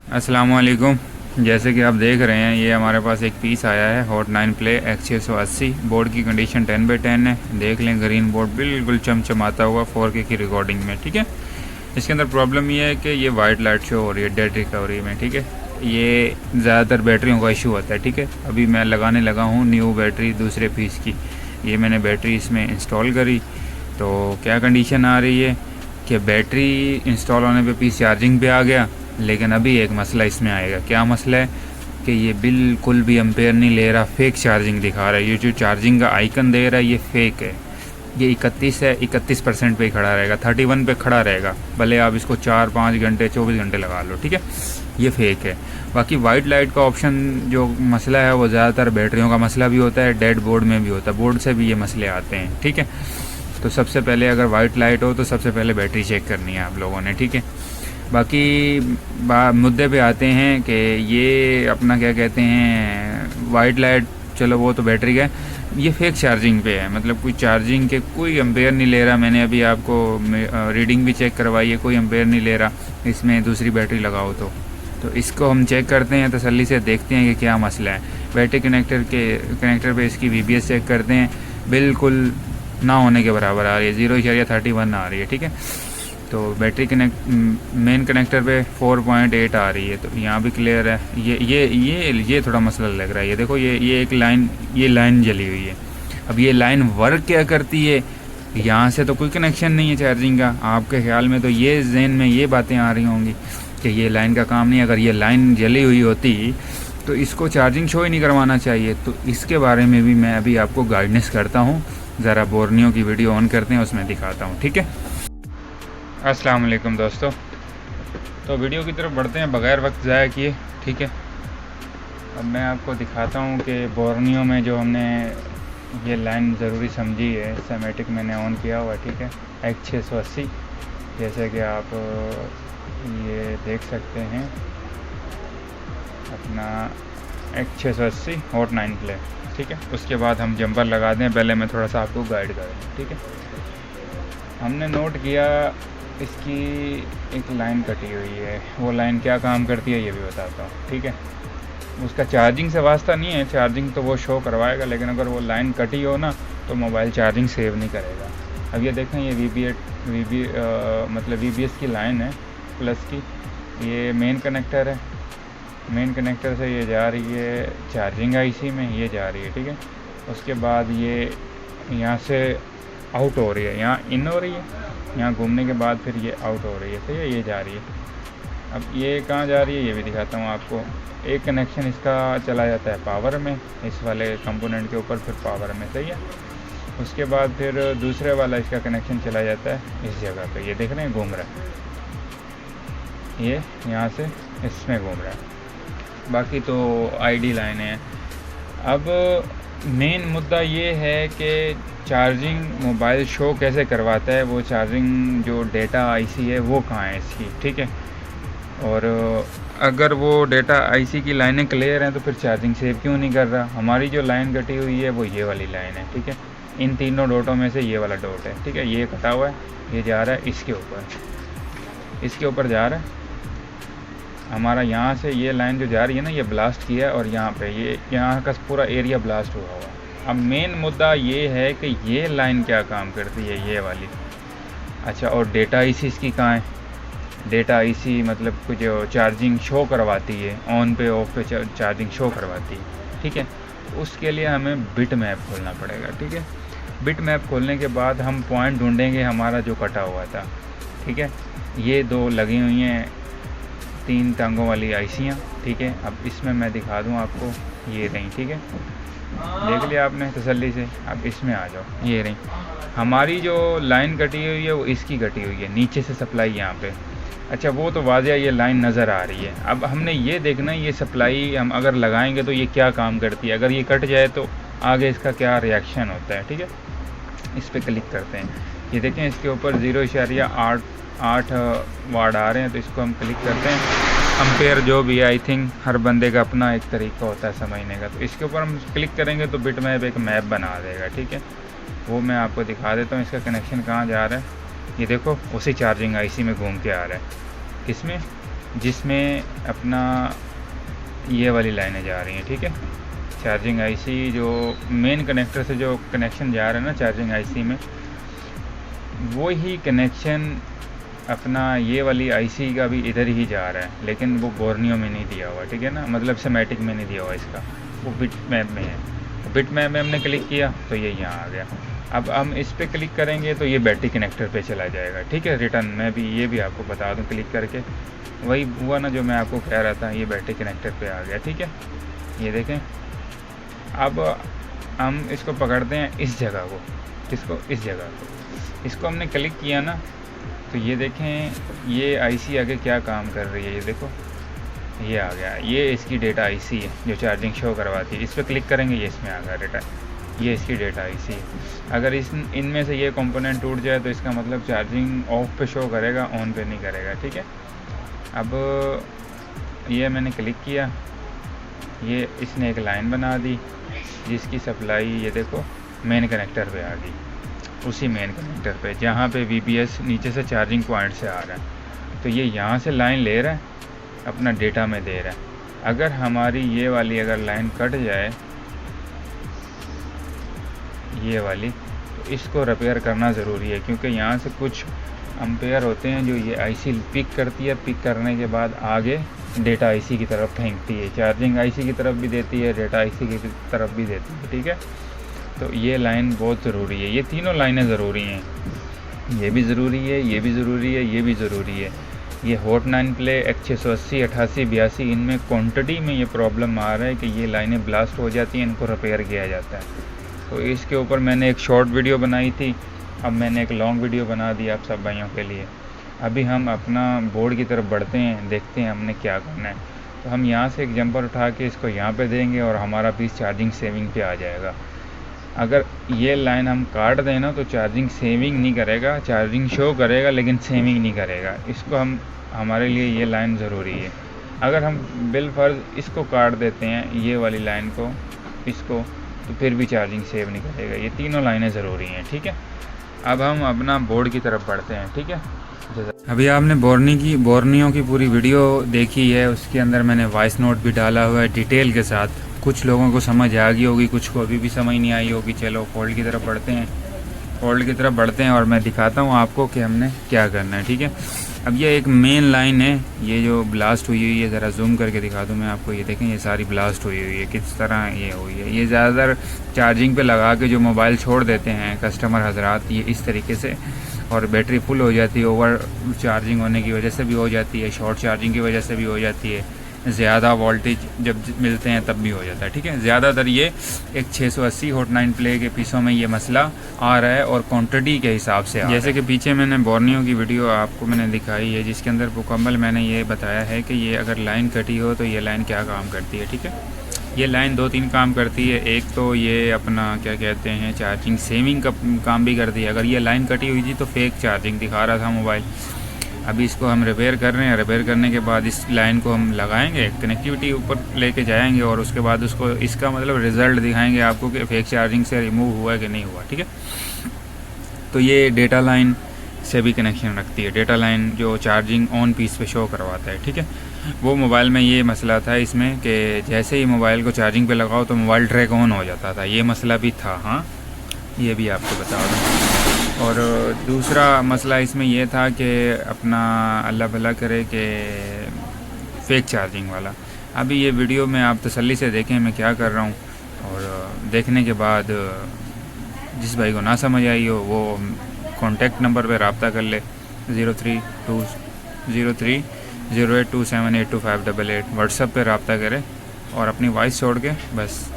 अस्सलाम वालेकुम। जैसे कि आप देख रहे हैं, ये हमारे पास एक पीस आया है हॉट 9 प्ले X680। बोर्ड की कंडीशन 10/10 है। देख लें, ग्रीन बोर्ड बिल्कुल चमचमाता हुआ 4K की रिकॉर्डिंग में। ठीक है, इसके अंदर प्रॉब्लम ये है कि ये वाइट लाइट शो हो रही है डेड रिकवरी में। ठीक है, ये ज़्यादातर बैटरियों का इशू होता है। ठीक है, अभी मैं लगाने लगा हूँ न्यू बैटरी दूसरे पीस की। ये मैंने बैटरी इसमें इंस्टॉल करी तो क्या कंडीशन आ रही है कि बैटरी इंस्टॉल होने पे पीस चार्जिंग पे आ गया, लेकिन अभी एक मसला इसमें आएगा। क्या मसला है कि ये बिल्कुल भी एम्पेयर नहीं ले रहा, फेक चार्जिंग दिखा रहा है। ये जो चार्जिंग का आइकन दे रहा है ये फेक है। ये 31 है, 31% पे ही खड़ा रहेगा, 31 पे खड़ा रहेगा, भले आप इसको 4-5 घंटे 24 घंटे लगा लो। ठीक है, ये फेक है। बाकी वाइट लाइट का ऑप्शन जो मसला है वो ज़्यादातर बैटरियों का मसला भी होता है, डेड बोर्ड में भी होता है, बोर्ड से भी ये मसले आते हैं। ठीक है, तो सबसे पहले अगर वाइट लाइट हो तो सबसे पहले बैटरी चेक करनी है आप लोगों ने। ठीक है, बाकी मुद्दे पे आते हैं कि ये अपना क्या कहते हैं, वाइट लाइट, चलो वो तो बैटरी का है, ये फेक चार्जिंग पे है। मतलब कोई चार्जिंग के कोई एम्पेयर नहीं ले रहा। मैंने अभी आपको रीडिंग भी चेक करवाई है, कोई एम्पेयर नहीं ले रहा। इसमें दूसरी बैटरी लगाओ तो इसको हम चेक करते हैं, तसल्ली से देखते हैं कि क्या मसला है। बैटरी कनेक्टर पे इसकी VBS चेक करते हैं, बिल्कुल ना होने के बराबर आ रही है, 0.31 आ रही है। ठीक है, तो बैटरी मेन कनेक्टर पे 4.8 आ रही है, तो यहाँ भी क्लियर है। ये थोड़ा मसला लग रहा है। ये देखो, ये एक लाइन, ये लाइन जली हुई है। अब ये लाइन वर्क क्या करती है, यहाँ से तो कोई कनेक्शन नहीं है चार्जिंग का। आपके ख्याल में तो ये जहन में ये बातें आ रही होंगी कि ये लाइन का काम नहीं। अगर ये लाइन जली हुई होती तो इसको चार्जिंग शो ही नहीं करवाना चाहिए। तो इसके बारे में भी मैं अभी आपको गाइडेंस करता हूँ। ज़रा बोर्नियो की वीडियो ऑन करते हैं, उसमें दिखाता हूँ। ठीक है, अस्सलाम वालेकुम दोस्तों। तो वीडियो की तरफ बढ़ते हैं बग़ैर वक्त ज़ाया किए। ठीक है, अब मैं आपको दिखाता हूँ कि बोर्नियो में जो हमने ये लाइन ज़रूरी समझी है, सेमेटिक मैंने ऑन किया हुआ है। ठीक है, X680, जैसे कि आप ये देख सकते हैं, अपना X680 हॉट 9 प्ले। ठीक है, उसके बाद हम जंपर लगा दें। पहले मैं थोड़ा सा आपको गाइड कर दूँ। ठीक है, हमने नोट किया इसकी एक लाइन कटी हुई है। वो लाइन क्या काम करती है ये भी बताता हूँ। ठीक है, उसका चार्जिंग से वास्ता नहीं है, चार्जिंग तो वो शो करवाएगा, लेकिन अगर वो लाइन कटी हो ना तो मोबाइल चार्जिंग सेव नहीं करेगा। अब ये देखें, ये मतलब VBS की लाइन है प्लस की। ये मेन कनेक्टर है, मेन कनेक्टर से ये जा रही है चार्जिंग IC में, ये जा रही है। ठीक है, उसके बाद ये यहाँ से आउट हो रही है, यहाँ इन हो रही है, यहाँ घूमने के बाद फिर ये आउट हो रही है। सही है, ये जा रही है। अब ये कहाँ जा रही है ये भी दिखाता हूँ आपको। एक कनेक्शन इसका चला जाता है पावर में, इस वाले कंपोनेंट के ऊपर, फिर पावर में। सही है, उसके बाद फिर दूसरे वाला इसका कनेक्शन चला जाता है इस जगह पे। ये देख रहे हैं घूम रहा है, ये यहाँ से इसमें घूम रहा है। बाकी तो ID लाइन है। अब मेन मुद्दा ये है कि चार्जिंग मोबाइल शो कैसे करवाता है, वो चार्जिंग जो डेटा IC है वो कहाँ है इसकी। ठीक है, और अगर वो डेटा IC की लाइनें क्लियर हैं तो फिर चार्जिंग सेव क्यों नहीं कर रहा। हमारी जो लाइन कटी हुई है वो ये वाली लाइन है। ठीक है, इन तीनों डॉटों में से ये वाला डॉट है। ठीक है, ये कटा हुआ है, ये जा रहा है इसके ऊपर, इसके ऊपर जा रहा है हमारा। यहाँ से ये लाइन जो जा रही है ना, ये ब्लास्ट किया है, और यहाँ पे ये यहाँ का पूरा एरिया ब्लास्ट हुआ हुआ। अब मेन मुद्दा ये है कि ये लाइन क्या काम करती है, ये वाली। अच्छा, और डेटा IC इसकी कहाँ है? डेटा IC मतलब कुछ जो चार्जिंग शो करवाती है, ऑन पे ऑफ पे चार्जिंग शो करवाती है। ठीक है, उसके लिए हमें बिट मैप खोलना पड़ेगा। ठीक है, बिट मैप खोलने के बाद हम पॉइंट ढूंढेंगे हमारा जो कटा हुआ था। ठीक है, ये दो लगी हुई हैं 3 टांगों वाली ICयाँ। ठीक है, अब इसमें मैं दिखा दूँ आपको, ये रही। ठीक है, देख लिया आपने तसल्ली से। अब इसमें आ जाओ, ये रही हमारी जो लाइन कटी हुई है, वो इसकी कटी हुई है, नीचे से सप्लाई यहाँ पे। अच्छा, वो तो वाज़ेह ये लाइन नज़र आ रही है। अब हमने ये देखना है ये सप्लाई हम अगर लगाएंगे तो ये क्या काम करती है। अगर ये कट जाए तो आगे इसका क्या रिएक्शन होता है। ठीक है, इस पर क्लिक करते हैं। ये देखें, इसके ऊपर 0.8 वाट आ रहे हैं, तो इसको हम क्लिक करते हैं। अम्पेयर जो भी है, आई थिंक हर बंदे का अपना एक तरीका होता है समझने का। तो इसके ऊपर हम क्लिक करेंगे तो बिट मैप एक मैप बना देगा। ठीक है, वो मैं आपको दिखा देता हूँ। इसका कनेक्शन कहाँ जा रहा है, ये देखो, उसी चार्जिंग IC में घूम के आ रहा है। किसमें? जिसमें अपना ये वाली लाइनें जा रही हैं, ठीक है। चार्जिंग आईसी जो मेन कनेक्टर से जो कनेक्शन जा रहा है ना चार्जिंग आईसी में, वो ही कनेक्शन अपना ये वाली आईसी का भी इधर ही जा रहा है, लेकिन वो बोर्नियो में नहीं दिया हुआ, ठीक है ना, मतलब सिमेटिक में नहीं दिया हुआ इसका, वो बिट मैप में है। बिट मैप में हमने क्लिक किया तो ये यहाँ आ गया। अब हम इस पर क्लिक करेंगे तो ये बैटरी कनेक्टर पे चला जाएगा, ठीक है। रिटर्न में भी ये भी आपको बता दूँ, क्लिक करके वही हुआ ना जो मैं आपको कह रहा था, ये बैटरी कनेक्टर पे आ गया, ठीक है। ये देखें, अब हम इसको पकड़ते हैं इस जगह को, इसको इस जगह को, इसको हमने क्लिक किया ना तो ये देखें ये आईसी आगे क्या काम कर रही है, ये देखो ये आ गया, ये इसकी डेटा आईसी है जो चार्जिंग शो करवाती है। इस पर क्लिक करेंगे ये इसमें आ गया डेटा, ये इसकी डेटा आईसी है। अगर इनमें से ये कंपोनेंट टूट जाए तो इसका मतलब चार्जिंग ऑफ पे शो करेगा, ऑन पे नहीं करेगा, ठीक है। अब ये मैंने क्लिक किया, ये इसने एक लाइन बना दी जिसकी सप्लाई ये देखो मेन कनेक्टर पे आ गई, उसी मेन कनेक्टर पे जहाँ पे VBS नीचे से चार्जिंग पॉइंट से आ रहा है। तो ये यहाँ से लाइन ले रहा है, अपना डेटा में दे रहा है। अगर हमारी ये वाली अगर लाइन कट जाए, ये वाली, तो इसको रिपेयर करना ज़रूरी है, क्योंकि यहाँ से कुछ एम्पेयर होते हैं जो ये आईसी पिक करती है। पिक करने के बाद आगे डेटा आईसी की तरफ फेंकती है, चार्जिंग आईसी की तरफ भी देती है, डेटा आईसी की तरफ भी देती है, ठीक है। तो ये लाइन बहुत ज़रूरी है, ये तीनों लाइनें ज़रूरी हैं, ये भी ज़रूरी है, ये भी ज़रूरी है, ये भी ज़रूरी है। ये हॉट 9 प्ले X680, 88, 82 इनमें क्वांटिटी में ये प्रॉब्लम आ रहा है कि ये लाइनें ब्लास्ट हो जाती हैं, इनको रिपेयर किया जाता है। तो इसके ऊपर मैंने एक शॉर्ट वीडियो बनाई थी, अब मैंने एक लॉन्ग वीडियो बना दी आप सब भाइयों के लिए। अभी हम अपना बोर्ड की तरफ बढ़ते हैं, देखते हैं हमने क्या करना है। तो हम यहाँ से एक जंपर उठा के इसको यहाँ पे देंगे और हमारा पीस चार्जिंग सेविंग पे आ जाएगा। अगर ये लाइन हम काट दें ना तो चार्जिंग सेविंग नहीं करेगा, चार्जिंग शो करेगा लेकिन सेविंग नहीं करेगा। इसको हमारे लिए ये लाइन ज़रूरी है। अगर हम बिलफर्ज इसको काट देते हैं, ये वाली लाइन को, इसको, तो फिर भी चार्जिंग सेव नहीं करेगा। ये तीनों लाइनें ज़रूरी हैं, ठीक है। अब हम अपना बोर्ड की तरफ बढ़ते हैं, ठीक है। अभी आपने बोर्नियो की पूरी वीडियो देखी है, उसके अंदर मैंने वॉइस नोट भी डाला हुआ है डिटेल के साथ। कुछ लोगों को समझ आ गई होगी, कुछ को अभी भी समझ नहीं आई होगी। चलो फोल्ड की तरफ बढ़ते हैं, फोल्ड की तरफ बढ़ते हैं और मैं दिखाता हूँ आपको कि हमने क्या करना है, ठीक है। अब ये एक मेन लाइन है, ये जो ब्लास्ट हुई हुई है, ज़रा जूम करके दिखा दूँ मैं आपको। ये देखें, ये सारी ब्लास्ट हुई हुई है, किस तरह ये हुई है। ये ज़्यादातर चार्जिंग पे लगा के जो मोबाइल छोड़ देते हैं कस्टमर हजरात, ये इस तरीके से, और बैटरी फुल हो जाती है, ओवर चार्जिंग होने की वजह से भी हो जाती है, शॉर्ट चार्जिंग की वजह से भी हो जाती है, ज़्यादा वोल्टेज जब मिलते हैं तब भी हो जाता है, ठीक है। ज़्यादातर ये एक 680 हॉट 9 प्ले के पीसों में ये मसला आ रहा है और क्वांटिटी के हिसाब से जैसे कि पीछे मैंने बोर्नियो की वीडियो आपको मैंने दिखाई है, जिसके अंदर मुकम्मल मैंने ये बताया है कि ये अगर लाइन कटी हो तो ये लाइन क्या काम करती है, ठीक है। ये लाइन 2-3 काम करती है। एक तो ये अपना क्या कहते हैं चार्जिंग सेविंग का काम भी करती है। अगर ये लाइन कटी हुई थी तो फेक चार्जिंग दिखा रहा था मोबाइल। अभी इसको हम रिपेयर कर रहे हैं, रिपेयर करने के बाद इस लाइन को हम लगाएंगे, कनेक्टिविटी ऊपर लेके जाएंगे और उसके बाद उसको इसका मतलब रिज़ल्ट दिखाएंगे आपको कि फेक चार्जिंग से रिमूव हुआ है कि नहीं हुआ, ठीक है। तो ये डेटा लाइन से भी कनेक्शन रखती है, डेटा लाइन जो चार्जिंग ऑन पीस पे शो करवाता है, ठीक है। वो मोबाइल में ये मसला था इसमें कि जैसे ही मोबाइल को चार्जिंग पे लगाओ तो मोबाइल ट्रैक ऑन हो जाता था, ये मसला भी था। हाँ, ये भी आपको बता दूँ। और दूसरा मसला इसमें यह था कि अपना अल्लाह भला करे कि फ़ेक चार्जिंग वाला। अभी ये वीडियो में आप तसल्ली से देखें मैं क्या कर रहा हूँ, और देखने के बाद जिस भाई को ना समझ आई हो वो कॉन्टेक्ट नंबर पे रब्ता कर ले 0308278258 व्हाट्सएप पे रब्ता करे और अपनी वॉइस छोड़ के बस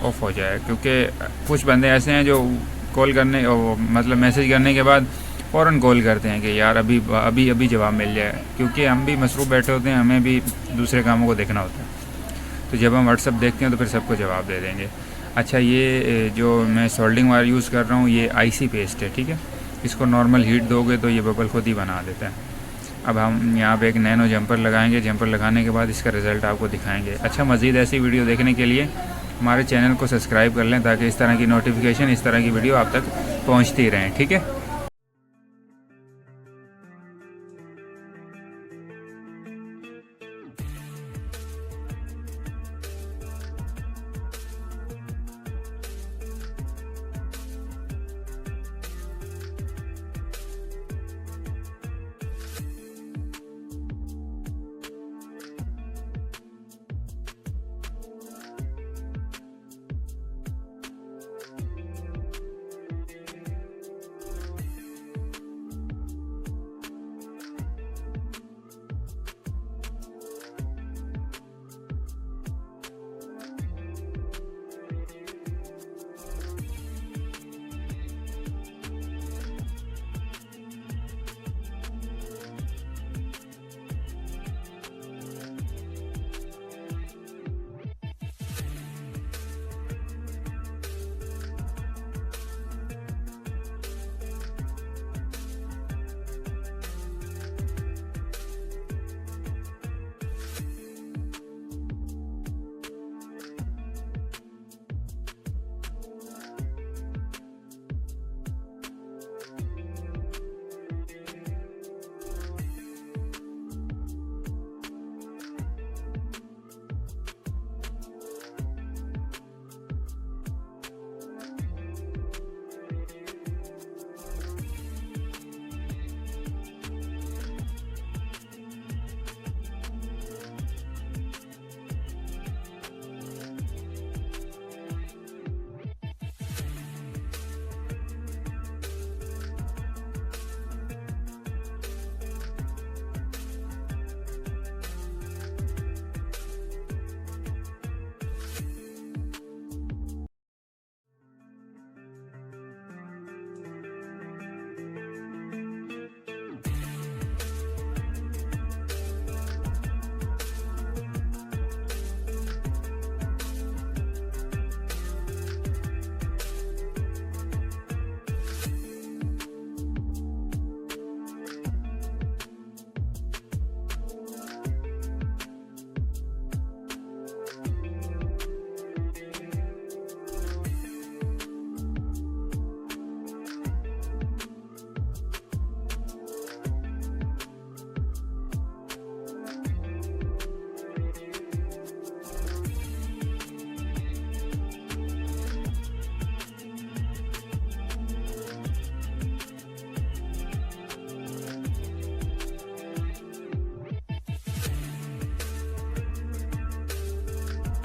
ऑफ हो जाए। क्योंकि कुछ बंदे ऐसे हैं जो कॉल करने मतलब मैसेज करने के बाद फ़ौरन कॉल करते हैं कि यार अभी जवाब मिल जाए, क्योंकि हम भी मसरूफ़ बैठे होते हैं, हमें भी दूसरे कामों को देखना होता है। तो जब हम व्हाट्सएप देखते हैं तो फिर सबको जवाब दे देंगे। अच्छा, ये जो मैं सोल्डिंग वायर यूज़ कर रहा हूँ ये आईसी पेस्ट है, ठीक है। इसको नॉर्मल हीट दोगे तो ये बबल खुद ही बना देता है। अब हम यहाँ पे एक नैनो जंपर लगाएंगे, जंपर लगाने के बाद इसका रिज़ल्ट आपको दिखाएंगे। अच्छा, मज़ीद ऐसी वीडियो देखने के लिए हमारे चैनल को सब्सक्राइब कर लें ताकि इस तरह की नोटिफिकेशन, इस तरह की वीडियो आप तक पहुँचती रहें, ठीक है।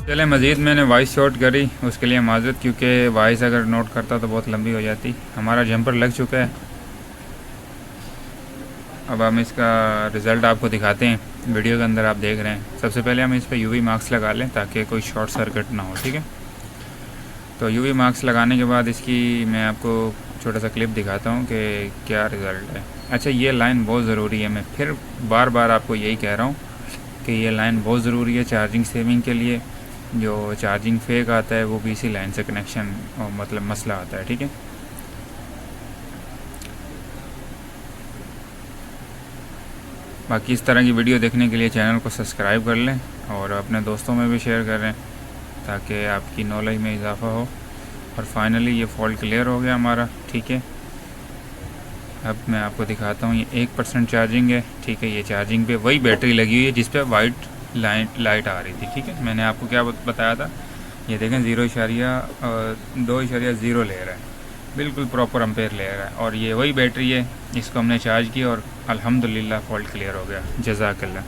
चले मज़ीद मैंने वॉइस शॉर्ट करी, उसके लिए माज़रत, क्योंकि वॉइस अगर नोट करता तो बहुत लंबी हो जाती। हमारा जंपर लग चुका है, अब हम इसका रिज़ल्ट आपको दिखाते हैं। वीडियो के अंदर आप देख रहे हैं। सबसे पहले हम इस पर यूवी मार्क्स लगा लें ताकि कोई शॉर्ट सर्किट ना हो, ठीक है। तो यूवी मार्क्स लगाने के बाद इसकी मैं आपको छोटा सा क्लिप दिखाता हूँ कि क्या रिज़ल्ट है। अच्छा, ये लाइन बहुत ज़रूरी है, मैं फिर बार बार आपको यही कह रहा हूँ कि ये लाइन बहुत ज़रूरी है चार्जिंग सेविंग के लिए। जो चार्जिंग फेक आता है वो भी इसी लाइन से कनेक्शन और मतलब मसला आता है, ठीक है। बाकी इस तरह की वीडियो देखने के लिए चैनल को सब्सक्राइब कर लें और अपने दोस्तों में भी शेयर करें ताकि आपकी नॉलेज में इजाफ़ा हो। और फाइनली ये फॉल्ट क्लियर हो गया हमारा, ठीक है। अब मैं आपको दिखाता हूँ, ये 1% चार्जिंग है, ठीक है। ये चार्जिंग पे वही बैटरी लगी हुई है जिस पे वाइट लाइट आ रही थी, ठीक है। मैंने आपको क्या बताया था, ये देखें 2.0 ले रहा है, बिल्कुल प्रॉपर एम्पेयर ले रहा है। और ये वही बैटरी है, इसको हमने चार्ज किया और अल्हम्दुलिल्लाह फ़ॉल्ट क्लियर हो गया। जज़ाकल्लाह।